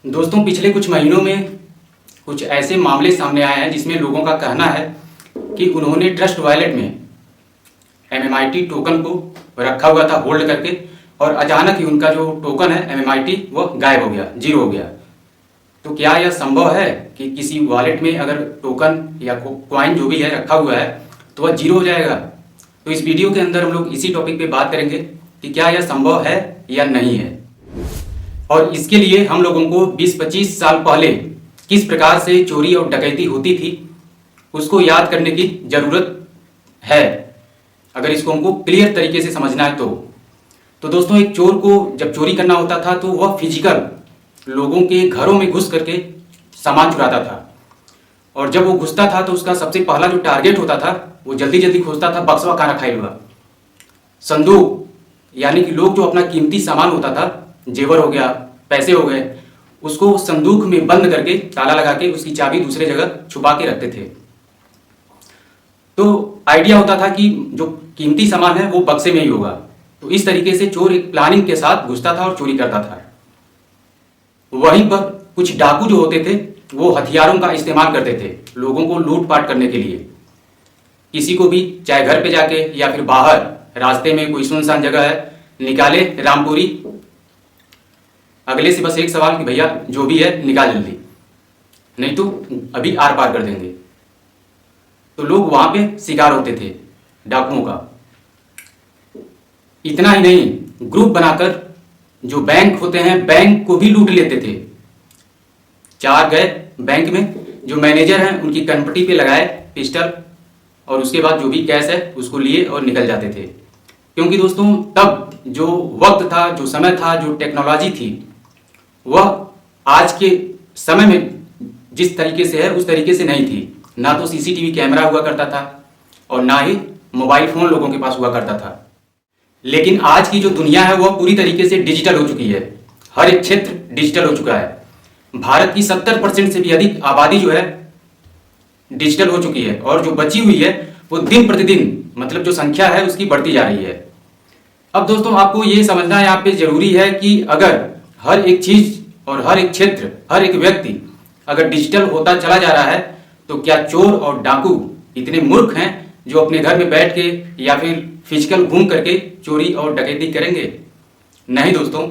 दोस्तों, पिछले कुछ महीनों में कुछ ऐसे मामले सामने आए हैं जिसमें लोगों का कहना है कि उन्होंने ट्रस्ट वॉलेट में MMIT टोकन को रखा हुआ था होल्ड करके, और अचानक ही उनका जो टोकन है MMIT वह गायब हो गया, जीरो हो गया। तो क्या यह संभव है कि किसी वॉलेट में अगर टोकन या कॉइन जो भी है रखा हुआ है तो वह जीरो हो जाएगा? तो इस वीडियो के अंदर हम लोग इसी टॉपिक पे बात करेंगे कि क्या यह संभव है या नहीं है, और इसके लिए हम लोगों को 20-25 साल पहले किस प्रकार से चोरी और डकैती होती थी उसको याद करने की ज़रूरत है, अगर इसको हमको क्लियर तरीके से समझना है तो दोस्तों, एक चोर को जब चोरी करना होता था तो वह फिजिकल लोगों के घरों में घुस करके सामान चुराता था, और जब वो घुसता था तो उसका सबसे पहला जो टारगेट होता था वो जल्दी जल्दी खोजता था बक्सवा कहाँ रखा हुआ, संदूक, यानी कि लोग जो अपना कीमती सामान होता था, जेवर हो गया, पैसे हो गए, उसको संदूक में बंद करके ताला लगा के उसकी चाबी दूसरे जगह छुपा के रखते थे। तो आइडिया होता था कि जो कीमती सामान है वो बक्से में ही होगा। तो इस तरीके से चोर एक प्लानिंग के साथ घुसता था और चोरी करता था। वहीं पर कुछ डाकू जो होते थे वो हथियारों का इस्तेमाल करते थे लोगों को लूटपाट करने के लिए। किसी को भी चाहे घर पे जाके या फिर बाहर रास्ते में कोई सुनसान जगह है, निकाले रामपुरी, अगले से बस एक सवाल कि भैया जो भी है निकाल जल्दी, नहीं तो अभी आर पार कर देंगे। तो लोग वहां पे शिकार होते थे डाकुओं का। इतना ही नहीं, ग्रुप बनाकर जो बैंक होते हैं बैंक को भी लूट लेते थे। चार गए बैंक में, जो मैनेजर हैं उनकी कनपटी पे लगाए पिस्टल, और उसके बाद जो भी कैश है उसको लिए और निकल जाते थे। क्योंकि दोस्तों तब जो वक्त था, जो समय था, जो टेक्नोलॉजी थी, वह आज के समय में जिस तरीके से है उस तरीके से नहीं थी। ना तो CCTV कैमरा हुआ करता था और ना ही मोबाइल फोन लोगों के पास हुआ करता था। लेकिन आज की जो दुनिया है वह पूरी तरीके से डिजिटल हो चुकी है। हर एक क्षेत्र डिजिटल हो चुका है। भारत की 70% से भी अधिक आबादी जो है डिजिटल हो चुकी है, और जो बची हुई है वो दिन प्रतिदिन, मतलब जो संख्या है उसकी बढ़ती जा रही है। अब दोस्तों, आपको ये समझना यहाँ पे जरूरी है कि अगर हर एक चीज और हर एक क्षेत्र, हर एक व्यक्ति अगर डिजिटल होता चला जा रहा है तो क्या चोर और डाकू इतने मूर्ख हैं जो अपने घर में बैठ के या फिर फिजिकल घूम करके चोरी और डकैती करेंगे? नहीं दोस्तों,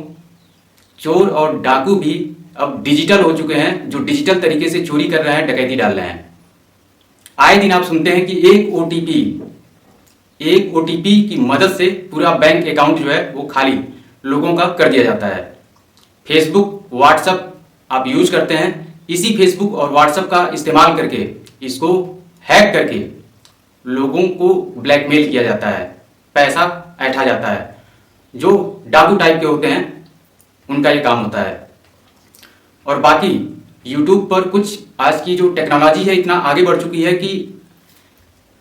चोर और डाकू भी अब डिजिटल हो चुके हैं, जो डिजिटल तरीके से चोरी कर रहे हैं, डकैती डाल रहे हैं। आए दिन आप सुनते हैं कि एक ओटीपी की मदद से पूरा बैंक अकाउंट जो है वो खाली लोगों का कर दिया जाता है। फेसबुक, व्हाट्सएप आप यूज करते हैं, इसी फेसबुक और व्हाट्सएप का इस्तेमाल करके इसको हैक करके लोगों को ब्लैकमेल किया जाता है, पैसा ऐंठा जाता है। जो डाकू टाइप के होते हैं उनका ये काम होता है। और बाकी यूट्यूब पर कुछ आज की जो टेक्नोलॉजी है इतना आगे बढ़ चुकी है कि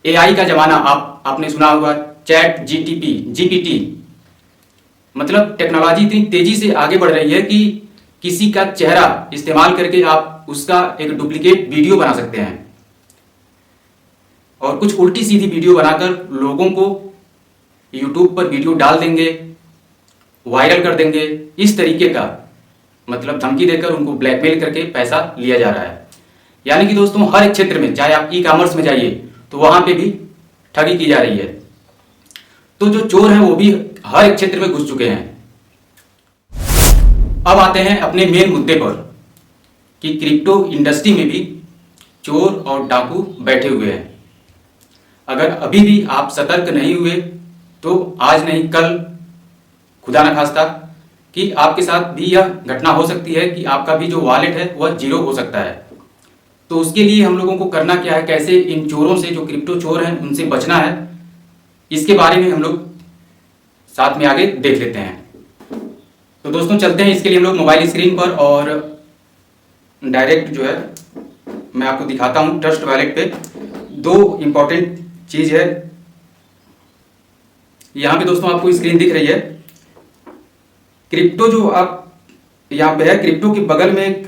AI का जमाना, आपने सुना होगा चैट GPT, मतलब टेक्नोलॉजी इतनी तेजी से आगे बढ़ रही है कि किसी का चेहरा इस्तेमाल करके आप उसका एक डुप्लीकेट वीडियो बना सकते हैं, और कुछ उल्टी सीधी वीडियो बनाकर लोगों को यूट्यूब पर वीडियो डाल देंगे, वायरल कर देंगे। इस तरीके का, मतलब धमकी देकर उनको ब्लैकमेल करके पैसा लिया जा रहा है। यानी कि दोस्तों हर एक क्षेत्र में, चाहे आप ई-कॉमर्स में जाइए तो वहां पे भी ठगी की जा रही है। तो जो चोर हैं वो भी हर एक क्षेत्र में घुस चुके हैं। अब आते हैं अपने मेन मुद्दे पर कि क्रिप्टो इंडस्ट्री में भी चोर और डाकू बैठे हुए हैं। अगर अभी भी आप सतर्क नहीं हुए तो आज नहीं कल, खुदा न खास्ता, कि आपके साथ भी यह घटना हो सकती है कि आपका भी जो वॉलेट है वह जीरो हो सकता है। तो उसके लिए हम लोगों को करना क्या है, कैसे इन चोरों से, जो क्रिप्टो चोर हैं, उनसे बचना है, इसके बारे में हम लोग साथ में आगे देख लेते हैं। तो दोस्तों चलते हैं, इसके लिए हम लोग मोबाइल स्क्रीन पर, और डायरेक्ट जो है मैं आपको दिखाता हूं ट्रस्ट वॉलेट पे। दो इंपॉर्टेंट चीज है यहां पे दोस्तों, आपको स्क्रीन दिख रही है। क्रिप्टो जो आप यहाँ पे है, क्रिप्टो के बगल में एक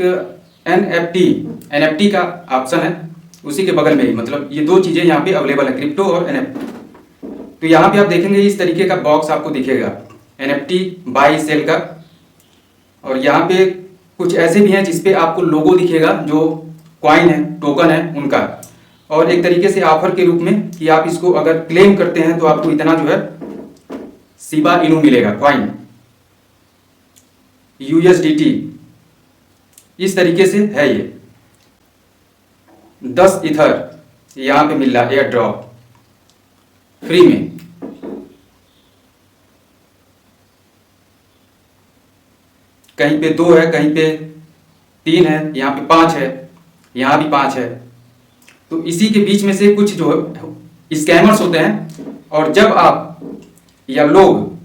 NFT का ऑप्शन है, उसी के बगल में ही, मतलब ये दो चीजें यहाँ पे अवेलेबल है, क्रिप्टो और NFT। तो यहाँ पे आप देखेंगे इस तरीके का बॉक्स आपको दिखेगा NFT बाई सेल का, और यहाँ पे कुछ ऐसे भी हैं जिस पे आपको लोगो दिखेगा, जो कॉइन है, टोकन है उनका, और एक तरीके से ऑफर के रूप में कि आप इसको अगर क्लेम करते हैं तो आपको इतना जो है शिबा इनू मिलेगा कॉइन, USDT। इस तरीके से है ये 10 इथर यहां पे मिल रहा है एयर ड्रॉप फ्री में। कहीं पे 2 है, कहीं पे 3 है, यहाँ पे 5 है, यहाँ भी 5 है। तो इसी के बीच में से कुछ जो स्कैमर्स होते हैं, और जब आप या लोग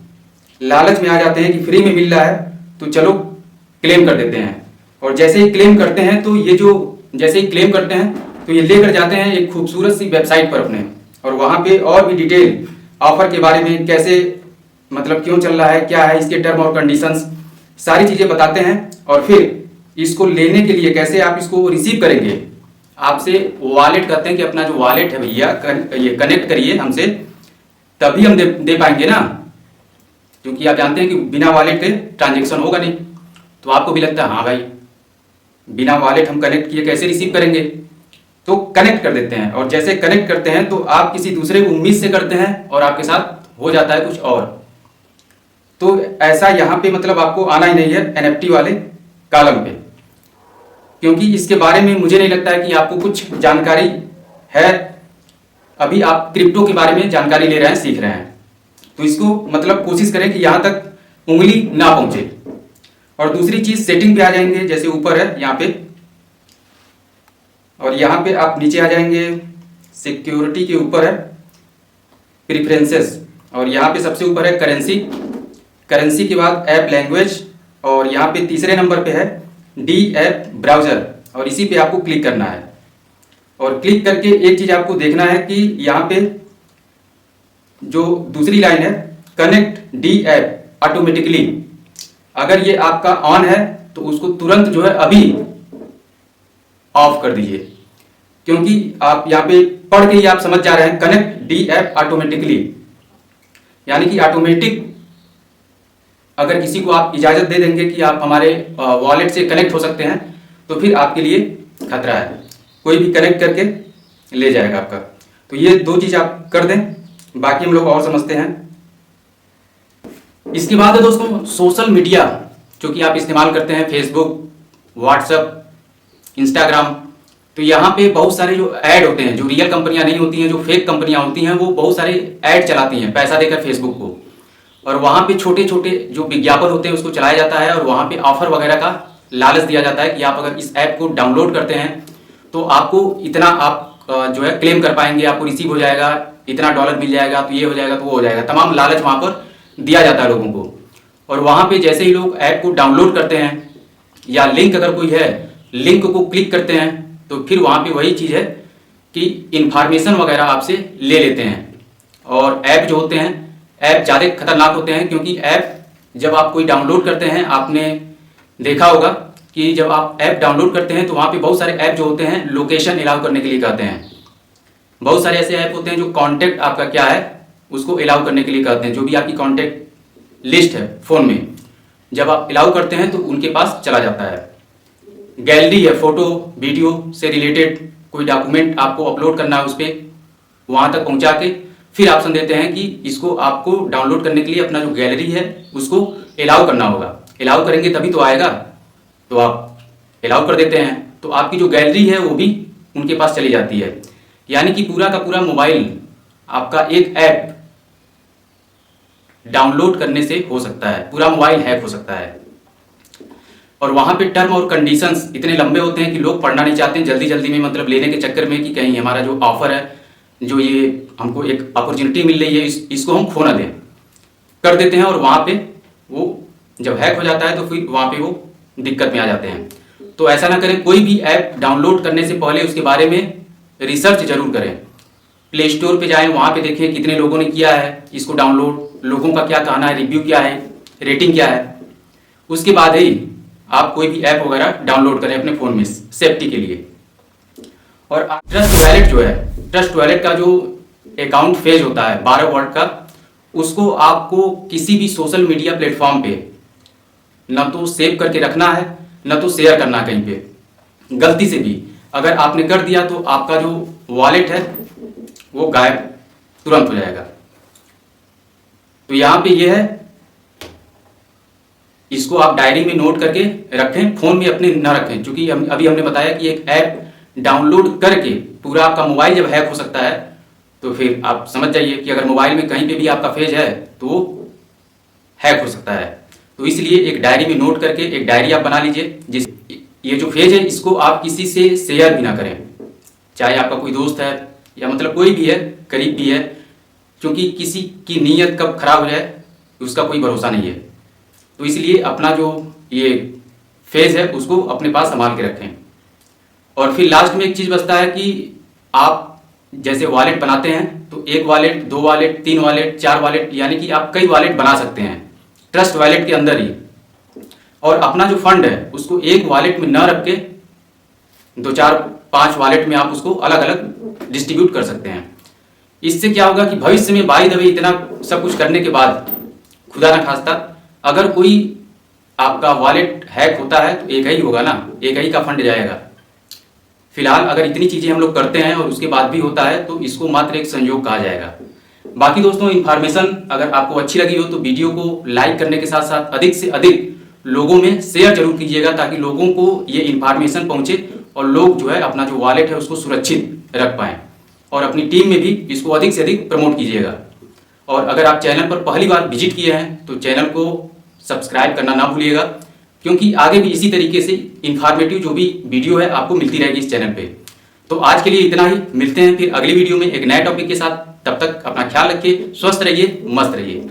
लालच में आ जाते हैं कि फ्री में मिल रहा है तो चलो क्लेम कर देते हैं, और जैसे ही क्लेम करते हैं तो जैसे ही क्लेम करते हैं तो ये लेकर जाते हैं एक खूबसूरत सी वेबसाइट पर अपने, और वहाँ पे और भी डिटेल ऑफर के बारे में, कैसे मतलब क्यों चल रहा है, क्या है इसके टर्म और कंडीशंस, सारी चीज़ें बताते हैं। और फिर इसको लेने के लिए कैसे आप इसको रिसीव करेंगे, आपसे वॉलेट कहते हैं कि अपना जो वॉलेट है भैया ये कनेक्ट करिए हमसे, तभी हम दे पाएंगे ना, क्योंकि आप जानते हैं कि बिना वॉलेट के ट्रांजेक्शन होगा नहीं। तो आपको भी लगता है हाँ भाई बिना वॉलेट हम कनेक्ट किए कैसे रिसीव करेंगे, तो कनेक्ट कर देते हैं। और जैसे कनेक्ट करते हैं तो आप किसी दूसरे को उम्मीद से करते हैं और आपके साथ हो जाता है कुछ और। तो ऐसा यहाँ पे मतलब आपको आना ही नहीं है NFT वाले कॉलम पे, क्योंकि इसके बारे में मुझे नहीं लगता है कि आपको कुछ जानकारी है। अभी आप क्रिप्टो के बारे में जानकारी ले रहे हैं, सीख रहे हैं, तो इसको मतलब कोशिश करें कि यहाँ तक उंगली ना पहुंचे। और दूसरी चीज सेटिंग पे आ जाएंगे, जैसे ऊपर है यहाँ पे, और यहाँ पे आप नीचे आ जाएंगे, सिक्योरिटी के ऊपर है प्रिफरेंसेस, और यहाँ पे सबसे ऊपर है करेंसी के बाद ऐप लैंग्वेज, और यहाँ पे तीसरे नंबर पे है डी ऐप ब्राउजर, और इसी पे आपको क्लिक करना है। और क्लिक करके एक चीज आपको देखना है कि यहाँ पे जो दूसरी लाइन है कनेक्ट डी ऐप ऑटोमेटिकली, अगर ये आपका ऑन है तो उसको तुरंत जो है अभी ऑफ कर दीजिए, क्योंकि आप यहाँ पे पढ़ के ही आप समझ जा रहे हैं कनेक्ट डी ऐप ऑटोमेटिकली, यानी कि ऑटोमेटिक अगर किसी को आप इजाजत दे देंगे कि आप हमारे वॉलेट से कनेक्ट हो सकते हैं तो फिर आपके लिए खतरा है, कोई भी कनेक्ट करके ले जाएगा आपका। तो ये 2 चीज आप कर दें, बाकी हम लोग और समझते हैं। इसके बाद है दोस्तों सोशल मीडिया, जो कि आप इस्तेमाल करते हैं, फेसबुक, व्हाट्सएप, इंस्टाग्राम। तो यहाँ पे बहुत सारे जो ऐड होते हैं, जो रियल कंपनियां नहीं होती हैं, जो फेक कंपनियां होती हैं, वो बहुत सारे ऐड चलाती हैं पैसा देकर फेसबुक को, और वहाँ पे छोटे छोटे जो विज्ञापन होते हैं उसको चलाया जाता है, और वहाँ पे ऑफर वगैरह का लालच दिया जाता है कि आप अगर इस ऐप को डाउनलोड करते हैं तो आपको इतना आप जो है क्लेम कर पाएंगे, आपको रिसीव हो जाएगा, इतना डॉलर मिल जाएगा, तो ये हो जाएगा, तो वो हो जाएगा, तमाम लालच वहाँ पर दिया जाता है लोगों को। और वहाँ पे जैसे ही लोग ऐप को डाउनलोड करते हैं, या लिंक अगर कोई है, लिंक को क्लिक करते हैं, तो फिर वहाँ पे वही चीज़ है कि इंफॉर्मेशन वगैरह आपसे ले लेते हैं। और ऐप जो होते हैं, ऐप ज़्यादा खतरनाक होते हैं, क्योंकि ऐप जब आप कोई डाउनलोड करते हैं, आपने देखा होगा कि जब आप ऐप डाउनलोड करते हैं तो वहाँ पे बहुत सारे ऐप जो होते हैं लोकेशन अलाउ करने के लिए कहते हैं। बहुत सारे ऐसे ऐप होते हैं जो कॉन्टैक्ट आपका क्या है उसको अलाउ करने के लिए कहते हैं, जो भी आपकी कॉन्टैक्ट लिस्ट है फ़ोन में, जब आप अलाउ करते हैं तो उनके पास चला जाता है। गैलरी है, फोटो वीडियो से रिलेटेड कोई डॉक्यूमेंट आपको अपलोड करना है, उस पर वहाँ तक पहुँचा के फिर ऑप्शन देते हैं कि इसको आपको डाउनलोड करने के लिए अपना जो गैलरी है उसको अलाउ करना होगा। अलाउ करेंगे तभी तो आएगा, तो आप अलाउ कर देते हैं, तो आपकी जो गैलरी है वो भी उनके पास चली जाती है। यानी कि पूरा का पूरा मोबाइल आपका एक ऐप डाउनलोड करने से हो सकता है, पूरा मोबाइल हैक हो सकता है। और वहाँ पे टर्म और कंडीशंस इतने लंबे होते हैं कि लोग पढ़ना नहीं चाहते हैं, जल्दी जल्दी में मतलब लेने के चक्कर में कि कहीं हमारा जो ऑफर है, जो ये हमको एक अपॉर्चुनिटी मिल रही है, इसको हम खो ना दें, कर देते हैं। और वहाँ पे वो जब हैक हो जाता है तो फिर वहाँ पे वो दिक्कत में आ जाते हैं। तो ऐसा ना करें, कोई भी ऐप डाउनलोड करने से पहले उसके बारे में रिसर्च जरूर करें। प्ले स्टोर पे जाएं, वहाँ पे देखें कितने लोगों ने किया है इसको डाउनलोड, लोगों का क्या कहना है, रिव्यू क्या है, रेटिंग क्या है, उसके बाद ही आप कोई भी ऐप वगैरह डाउनलोड करें अपने फ़ोन में सेफ्टी के लिए। और ट्रस्ट वॉलेट जो है, ट्रस्ट वॉलेट का जो अकाउंट फेज होता है 12 वॉल्ट का, उसको आपको किसी भी सोशल मीडिया प्लेटफॉर्म पे ना तो सेव करके रखना है, न तो शेयर करना कहीं पे। गलती से भी अगर आपने कर दिया तो आपका जो वॉलेट है वो गायब तुरंत हो जाएगा। तो यहाँ पे ये है, इसको आप डायरी में नोट करके रखें, फोन में अपने न रखें, क्योंकि अभी हमने बताया कि एक ऐप डाउनलोड करके पूरा आपका मोबाइल जब हैक हो सकता है तो फिर आप समझ जाइए कि अगर मोबाइल में कहीं पे भी आपका पेज है तो वो हैक हो सकता है। तो इसलिए एक डायरी में नोट करके एक डायरी आप बना लीजिए, जिस ये जो पेज है इसको आप किसी से शेयर भी ना करें, चाहे आपका कोई दोस्त है या मतलब कोई भी है, करीब भी है, क्योंकि किसी की नीयत कब खराब हो जाए उसका कोई भरोसा नहीं है। तो इसलिए अपना जो ये फेज है उसको अपने पास संभाल के रखें। और फिर लास्ट में एक चीज़ बचता है कि आप जैसे वॉलेट बनाते हैं तो एक वॉलेट, दो वॉलेट, तीन वॉलेट, चार वॉलेट, यानी कि आप कई वॉलेट बना सकते हैं ट्रस्ट वॉलेट के अंदर ही। और अपना जो फंड है उसको एक वॉलेट में न रख के 2, 4, 5 वॉलेट में आप उसको अलग अलग डिस्ट्रीब्यूट कर सकते हैं। इससे क्या होगा कि भविष्य में बाई द वे इतना सब कुछ करने के बाद खुदा ना खास्ता अगर कोई आपका वॉलेट हैक होता है तो एक ही होगा ना, एक ही का फंड जाएगा। फिलहाल अगर इतनी चीज़ें हम लोग करते हैं और उसके बाद भी होता है तो इसको मात्र एक संयोग कहा जाएगा। बाकी दोस्तों इन्फॉर्मेशन अगर आपको अच्छी लगी हो तो वीडियो को लाइक करने के साथ साथ अधिक से अधिक लोगों में शेयर जरूर कीजिएगा, ताकि लोगों को ये इन्फॉर्मेशन पहुंचे और लोग जो है अपना जो वॉलेट है उसको सुरक्षित रख पाएँ। और अपनी टीम में भी इसको अधिक से अधिक प्रमोट कीजिएगा। और अगर आप चैनल पर पहली बार विजिट किए हैं तो चैनल को सब्सक्राइब करना ना भूलिएगा, क्योंकि आगे भी इसी तरीके से इन्फॉर्मेटिव जो भी वीडियो है आपको मिलती रहेगी इस चैनल पे। तो आज के लिए इतना ही, मिलते हैं फिर अगली वीडियो में एक नए टॉपिक के साथ। तब तक अपना ख्याल रखिए, स्वस्थ रहिए, मस्त रहिए।